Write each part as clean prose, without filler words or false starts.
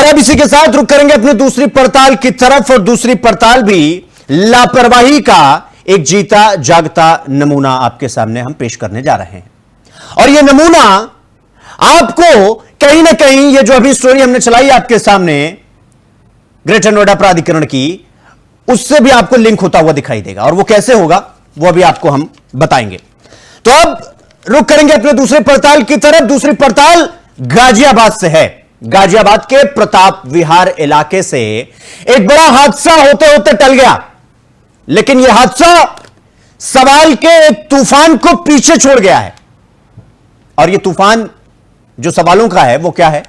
अब इसी के साथ रुक करेंगे अपनी दूसरी पड़ताल की तरफ, और दूसरी पड़ताल भी लापरवाही का एक जीता जागता नमूना आपके सामने हम पेश करने जा रहे हैं। और यह नमूना आपको कहीं ना कहीं, ये जो अभी स्टोरी हमने चलाई आपके सामने ग्रेटर नोएडा प्राधिकरण की, उससे भी आपको लिंक होता हुआ दिखाई देगा। और वो कैसे होगा वो अभी आपको हम बताएंगे। तो अब रुक करेंगे अपने दूसरी पड़ताल की तरफ। दूसरी पड़ताल गाजियाबाद से है। गाजियाबाद के प्रताप विहार इलाके से एक बड़ा हादसा होते होते टल गया, लेकिन यह हादसा सवाल के एक तूफान को पीछे छोड़ गया है। और यह तूफान जो सवालों का है वो क्या है?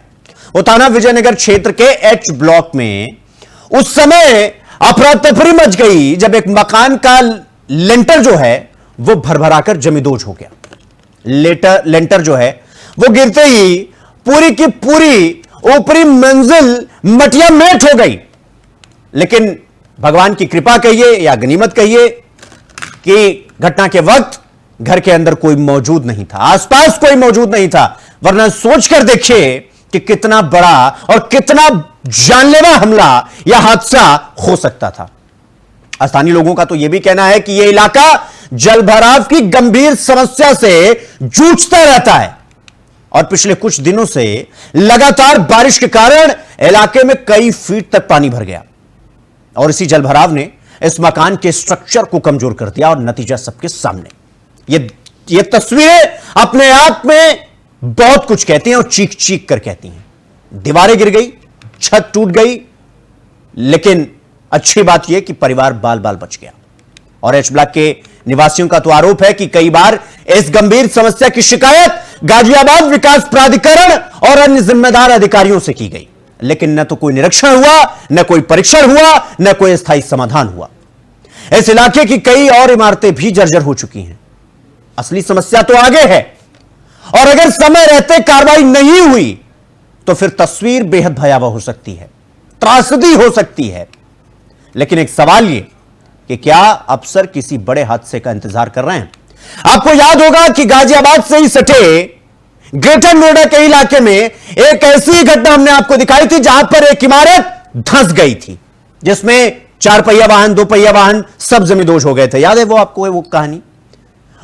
वो थाना विजयनगर क्षेत्र के एच ब्लॉक में उस समय अफरा तफरी मच गई जब एक मकान का लेंटर जो है वो भरभराकर जमींदोज हो गया। लेंटर जो है वो गिरते ही पूरी की पूरी ऊपरी मंजिल मटिया मेट हो गई। लेकिन भगवान की कृपा कहिए या गनीमत कहिए कि घटना के वक्त घर के अंदर कोई मौजूद नहीं था, आसपास कोई मौजूद नहीं था, वरना सोचकर देखिए कि कितना बड़ा और कितना जानलेवा हमला या हादसा हो सकता था। स्थानीय लोगों का तो यह भी कहना है कि यह इलाका जलभराव की गंभीर समस्या से जूझता रहता है और पिछले कुछ दिनों से लगातार बारिश के कारण इलाके में कई फीट तक पानी भर गया और इसी जलभराव ने इस मकान के स्ट्रक्चर को कमजोर कर दिया। और नतीजा सबके सामने। ये तस्वीरें अपने आप में बहुत कुछ कहती हैं और चीख चीख कर कहती हैं। दीवारें गिर गई, छत टूट गई, लेकिन अच्छी बात यह कि परिवार बाल बाल बच गया। और एच ब्लॉक के निवासियों का तो आरोप है कि कई बार इस गंभीर समस्या की शिकायत गाजियाबाद विकास प्राधिकरण और अन्य जिम्मेदार अधिकारियों से की गई, लेकिन न तो कोई निरीक्षण हुआ, न कोई परीक्षण हुआ, न कोई स्थायी समाधान हुआ। इस इलाके की कई और इमारतें भी जर्जर हो चुकी हैं। असली समस्या तो आगे है और अगर समय रहते कार्रवाई नहीं हुई तो फिर तस्वीर बेहद भयावह हो सकती है, त्रासदी हो सकती है। लेकिन एक सवाल यह कि क्या अफसर किसी बड़े हादसे का इंतजार कर रहे हैं? आपको याद होगा कि गाजियाबाद से ही सटे ग्रेटर नोएडा के इलाके में एक ऐसी घटना हमने आपको दिखाई थी जहां पर एक इमारत धंस गई थी, जिसमें 4 पहिया वाहन, 2 पहिया वाहन सब जमींदोज हो गए थे। याद है वो आपको, वो कहानी,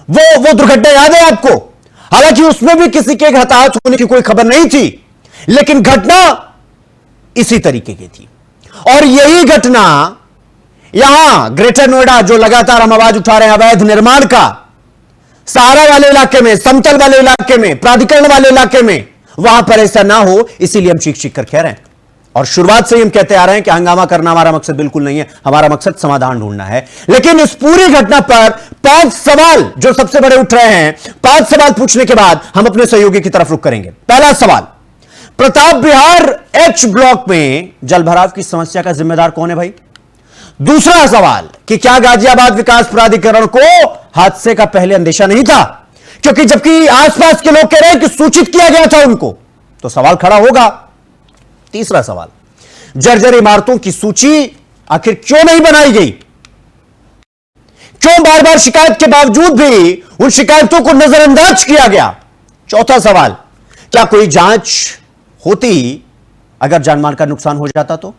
वो दुर्घटना याद है आपको? हालांकि उसमें भी किसी के हताहत होने की कोई खबर नहीं थी, लेकिन घटना इसी तरीके की थी। और यही घटना यहां ग्रेटर नोएडा, जो लगातार हम आवाज उठा रहे हैं अवैध निर्माण का, सहारा वाले इलाके में, समतल वाले इलाके में, प्राधिकरण वाले इलाके में, वहां पर ऐसा ना हो, इसीलिए हम चीख चीख कर कह रहे हैं। और शुरुआत से ही हम कहते आ रहे हैं कि हंगामा करना हमारा मकसद बिल्कुल नहीं है, हमारा मकसद समाधान ढूंढना है। लेकिन इस पूरी घटना पर 5 सवाल जो सबसे बड़े उठ रहे हैं, 5 सवाल पूछने के बाद हम अपने सहयोगी की तरफ रुख करेंगे। पहला सवाल, प्रताप विहार एच ब्लॉक में जलभराव की समस्या का जिम्मेदार कौन है भाई? दूसरा सवाल कि क्या गाजियाबाद विकास प्राधिकरण को हादसे का पहले अंदेशा नहीं था? क्योंकि जबकि आसपास के लोग कह रहे हैं कि सूचित किया गया था उनको, तो सवाल खड़ा होगा। तीसरा सवाल, जर्जर इमारतों की सूची आखिर क्यों नहीं बनाई गई? क्यों बार बार शिकायत के बावजूद भी उन शिकायतों को नजरअंदाज किया गया? चौथा सवाल, क्या कोई जांच होती अगर जानमाल का नुकसान हो जाता तो?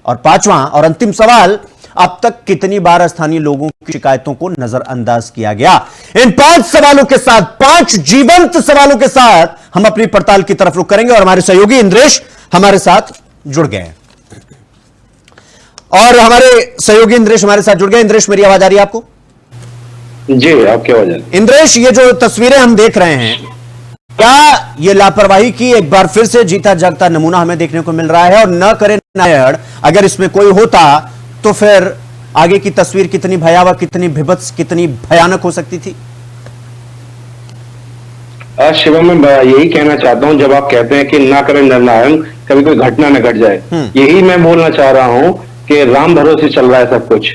और पांचवां और अंतिम सवाल, अब तक कितनी बार स्थानीय लोगों की शिकायतों को नजरअंदाज किया गया? इन 5 सवालों के साथ, 5 जीवंत सवालों के साथ हम अपनी पड़ताल की तरफ रुख करेंगे और हमारे सहयोगी इंद्रेश हमारे साथ जुड़ गए हैं। और हमारे सहयोगी इंद्रेश हमारे साथ जुड़ गए। इंद्रेश, मेरी आवाज आ रही है आपको? जी, आपकी आवाज आ रही है। इंद्रेश, ये जो तस्वीरें हम देख रहे हैं, क्या ये लापरवाही की एक बार फिर से जीता जागता नमूना हमें देखने को मिल रहा है? और न करे नारायण, अगर इसमें कोई होता तो फिर आगे की तस्वीर कितनी भयावह, कितनी भीभत्स, कितनी भयानक हो सकती थी? शिवम, मैं यही कहना चाहता हूं, जब आप कहते हैं कि ना करें निर्णायण, कभी कोई घटना न घट जाए, यही मैं बोलना चाह रहा हूं कि राम भरोसे चल रहा है सब कुछ।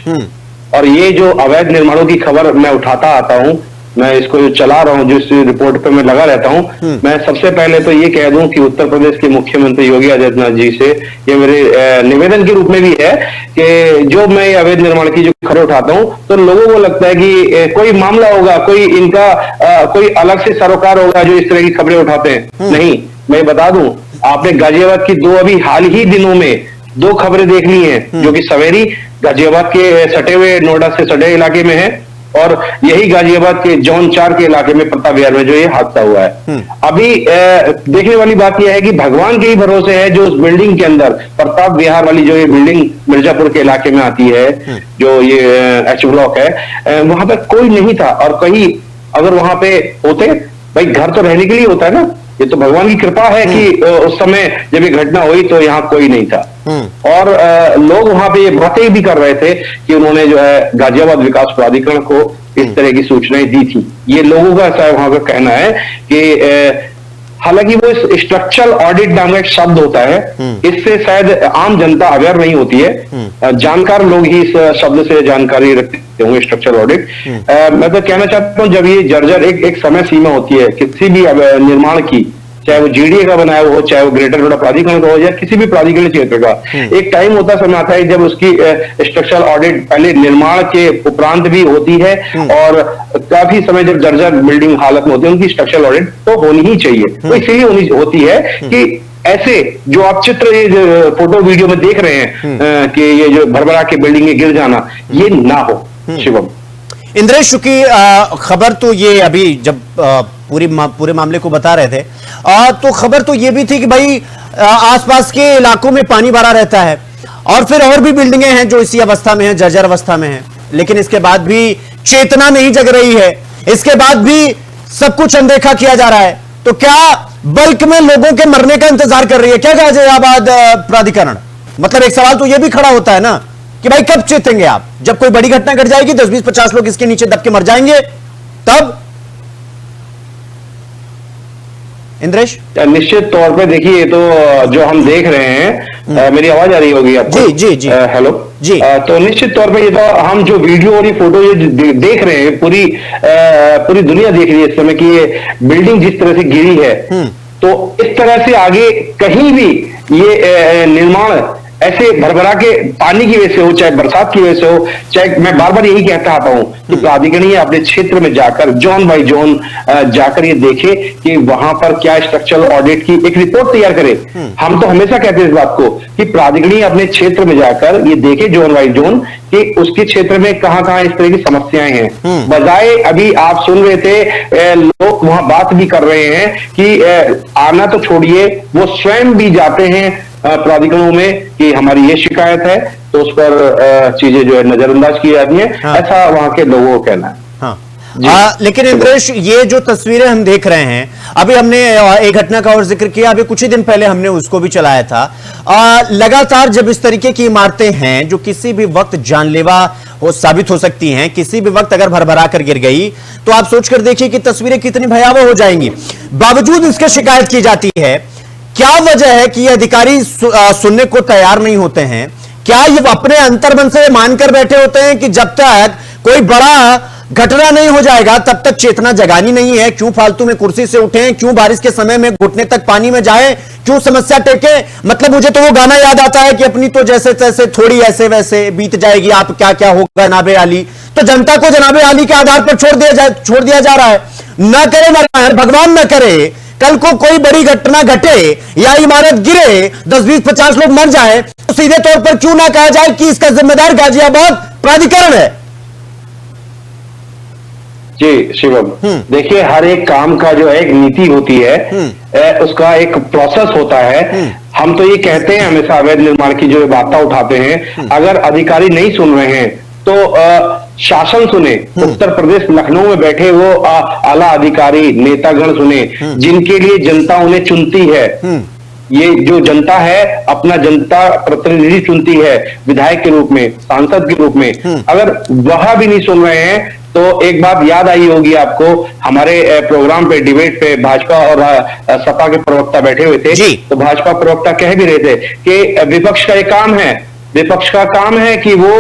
और ये जो अवैध निर्माणों की खबर मैं उठाता आता हूं, मैं इसको जो चला रहा हूं, जिस रिपोर्ट पे मैं लगा रहता हूं, मैं सबसे पहले तो ये कह दूं कि उत्तर प्रदेश के मुख्यमंत्री योगी आदित्यनाथ जी से ये मेरे निवेदन के रूप में भी है कि जो मैं अवैध निर्माण की जो खबर उठाता हूं, तो लोगों को लगता है कि कोई मामला होगा, कोई इनका कोई अलग से सरोकार होगा जो इस तरह की खबरें उठाते हैं। नहीं, मैं बता दूं, आपने गाजियाबाद की दो अभी हाल ही दिनों में दो खबरें देख ली हैं, जो कि सवेरी गाजियाबाद के सटे हुए नोएडा से सटे इलाके में है, और यही गाजियाबाद के जौन 4 के इलाके में प्रताप विहार में जो ये हादसा हुआ है। अभी देखने वाली बात यह है कि भगवान के ही भरोसे है जो उस बिल्डिंग के अंदर प्रताप विहार वाली जो ये बिल्डिंग मिर्जापुर के इलाके में आती है, जो ये एच ब्लॉक है, वहां पर कोई नहीं था। और कहीं अगर वहां पे होते, भाई घर तो रहने के लिए होता है ना, ये तो भगवान की कृपा है कि उस समय जब ये घटना हुई तो यहाँ कोई नहीं था। और लोग वहां पे ये बातें भी कर रहे थे कि उन्होंने जो है गाजियाबाद विकास प्राधिकरण को इस तरह की सूचनाएं दी थी। ये लोगों का ऐसा वहां का कहना है कि हालांकि वो स्ट्रक्चरल ऑडिट नाम का एक शब्द होता है, इससे शायद आम जनता अवेयर नहीं होती है, जानकार लोग ही इस शब्द से जानकारी रखते होंगे, स्ट्रक्चरल ऑडिट। मैं तो कहना चाहता हूँ, जब ये जर्जर एक समय सीमा होती है किसी भी निर्माण की, चाहे वो जीडीए का बनाया हो, चाहे वो ग्रेटर नोएडा प्राधिकरण का हो, या किसी भी प्राधिकरण क्षेत्र का, एक टाइम होता समय आता है जब उसकी स्ट्रक्चरल ऑडिट पहले निर्माण के उपरांत भी होती है, और काफी समय जब जर्जर बिल्डिंग हालत में होती है उनकी स्ट्रक्चरल ऑडिट तो होनी ही चाहिए। तो इसीलिए होती है कि ऐसे जो आप चित्र ये जो फोटो वीडियो में देख रहे हैं कि ये जो भरभरा के बिल्डिंग में गिर जाना, ये ना हो। शिवम, इंद्रेश, चूंकि खबर तो ये अभी जब पूरे मामले को बता रहे थे, तो खबर तो ये भी थी कि भाई आसपास के इलाकों में पानी भरा रहता है, और फिर और भी बिल्डिंगें हैं जो इसी अवस्था में हैं, जर्जर अवस्था में हैं, लेकिन इसके बाद भी चेतना नहीं जग रही है, इसके बाद भी सब कुछ अनदेखा किया जा रहा है। तो क्या बल्क में लोगों के मरने का इंतजार कर रही है क्या गाजियाबाद प्राधिकरण? मतलब एक सवाल तो यह भी खड़ा होता है ना कि भाई कब चेतेंगे आप? जब कोई बड़ी घटना घट जाएगी, 10, 20, 50 लोग इसके नीचे दब के मर जाएंगे, तब? इंद्रेश, निश्चित तौर पे देखिए, तो जो हम देख रहे हैं, मेरी आवाज आ रही होगी आपको? जी जी जी, हेलो जी। तो निश्चित तौर पे ये तो हम जो वीडियो और ये फोटो ये देख रहे हैं, पूरी दुनिया देख रही है इस समय कि ये बिल्डिंग जिस तरह से गिरी है, तो इस तरह से आगे कहीं भी ये निर्माण ऐसे भरभरा के पानी की वजह से हो, चाहे बरसात की वजह से हो, चाहे, मैं बार बार यही कहता आता हूं कि प्राधिकरण अपने क्षेत्र में जाकर जोन बाय जोन जाकर ये देखे कि वहां पर क्या स्ट्रक्चरल ऑडिट की एक रिपोर्ट तैयार करे। हम तो हमेशा कहते हैं इस बात को कि प्राधिकरण अपने क्षेत्र में जाकर ये देखे जोन बाय जोन कि उसके क्षेत्र में कहां कहां इस तरह की समस्याएं हैं। बजाय अभी आप सुन रहे थे लोग वहां बात भी कर रहे हैं कि आना तो छोड़िए, वो स्वयं भी जाते हैं प्राधिकरणों में कि हमारी ये शिकायत है, तो उस पर चीजें जो है नजरअंदाज की जाती हैं। हाँ। ऐसा वहां के लोगों को कहना है। हाँ। लेकिन इंद्रेश, ये जो तस्वीरें हम देख रहे हैं, अभी हमने एक घटना का और जिक्र किया, अभी कुछ ही दिन पहले हमने उसको भी चलाया था। लगातार जब इस तरीके की इमारतें हैं जो किसी भी वक्त जानलेवा साबित हो सकती हैं, किसी भी वक्त अगर भरभरा कर गिर गई, तो आप सोचकर देखिए कि तस्वीरें कितनी भयावह हो जाएंगी। बावजूद इसके शिकायत की जाती है, क्या वजह है कि ये अधिकारी सुनने को तैयार नहीं होते हैं? क्या ये अपने अंतर्मन से मानकर बैठे होते हैं कि जब तक कोई बड़ा घटना नहीं हो जाएगा तब तक चेतना जगानी नहीं है? क्यों फालतू में कुर्सी से उठें, क्यों बारिश के समय में घुटने तक पानी में जाएं, क्यों समस्या टेके? मतलब मुझे तो वो गाना याद आता है कि अपनी तो जैसे तैसे थोड़ी ऐसे वैसे बीत जाएगी, आप क्या क्या होगा जनाबे आली। तो जनता को जनाबे आली के आधार पर छोड़ दिया जा रहा है। न करे नारायण, भगवान न करे कल को कोई बड़ी घटना घटे या इमारत गिरे, 10, 20, 50 लोग मर जाए, तो सीधे तौर पर क्यों ना कहा जाए कि इसका जिम्मेदार गाजियाबाद प्राधिकरण है? जी शिवम, देखिए, हर एक काम का जो है एक नीति होती है, उसका एक प्रोसेस होता है। हम तो ये कहते हैं हमेशा, अवैध निर्माण की जो बातें उठाते हैं, अगर अधिकारी नहीं सुन रहे हैं तो शासन सुने। उत्तर प्रदेश लखनऊ में बैठे वो आला अधिकारी नेतागण सुने, जिनके लिए जनता उन्हें चुनती है। ये जो जनता है अपना जनता प्रतिनिधि चुनती है, विधायक के रूप में, सांसद के रूप में। अगर वह भी नहीं सुन रहे हैं तो एक बात याद आई होगी आपको, हमारे प्रोग्राम पे, डिबेट पे भाजपा और सपा के प्रवक्ता बैठे हुए थे, तो भाजपा प्रवक्ता कह भी रहे थे कि विपक्ष का एक काम है, विपक्ष का काम है कि वो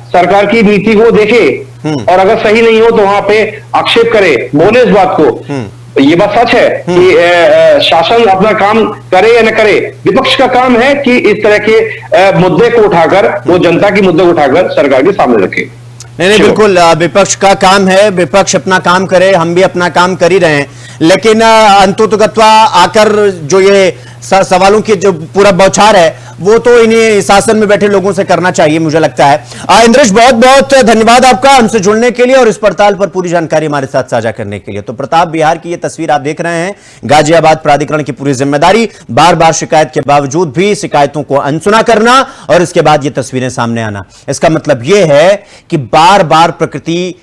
सरकार की नीति को देखे और अगर सही नहीं हो तो वहां पे आक्षेप करे, बोले इस बात को। ये बात सच है कि शासन अपना काम करे या न करे, विपक्ष का काम है कि इस तरह के मुद्दे को उठाकर, वो जनता के मुद्दे को उठाकर सरकार के सामने रखे। नहीं नहीं, बिल्कुल विपक्ष का काम है, विपक्ष अपना काम करे, हम भी अपना काम कर ही रहे हैं, लेकिन अंततोगत्वा आकर जो ये सवालों की जो पूरा बौछार है वो तो इन्हीं शासन में बैठे लोगों से करना चाहिए, मुझे लगता है। इंद्रेश, बहुत बहुत धन्यवाद आपका हमसे जुड़ने के लिए और इस पड़ताल पर पूरी जानकारी हमारे साथ साझा करने के लिए। तो प्रताप बिहार की ये तस्वीर आप देख रहे हैं, गाजियाबाद प्राधिकरण की पूरी जिम्मेदारी, बार बार शिकायत के बावजूद भी शिकायतों को अनसुना करना और इसके बाद ये तस्वीरें सामने आना। इसका मतलब यह है कि बार बार प्रकृति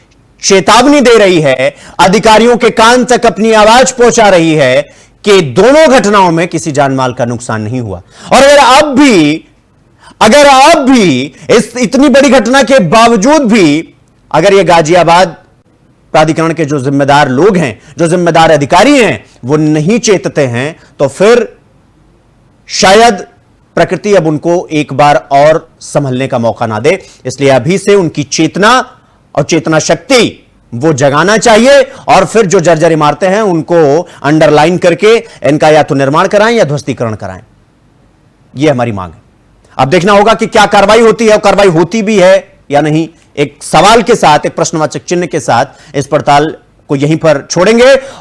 चेतावनी दे रही है, अधिकारियों के कान तक अपनी आवाज पहुंचा रही है कि दोनों घटनाओं में किसी जानमाल का नुकसान नहीं हुआ। और अगर अब भी इस इतनी बड़ी घटना के बावजूद भी अगर ये गाजियाबाद प्राधिकरण के जो जिम्मेदार लोग हैं, जो जिम्मेदार अधिकारी हैं, वो नहीं चेतते हैं, तो फिर शायद प्रकृति अब उनको एक बार और संभलने का मौका ना दे। इसलिए अभी से उनकी चेतना और चेतना शक्ति वो जगाना चाहिए और फिर जो जर्जर इमारतें हैं उनको अंडरलाइन करके इनका या तो निर्माण कराएं या ध्वस्तीकरण कराएं। यह हमारी मांग है। अब देखना होगा कि क्या कार्रवाई होती है और कार्रवाई होती भी है या नहीं। एक सवाल के साथ, एक प्रश्नवाचक चिन्ह के साथ इस पड़ताल को यहीं पर छोड़ेंगे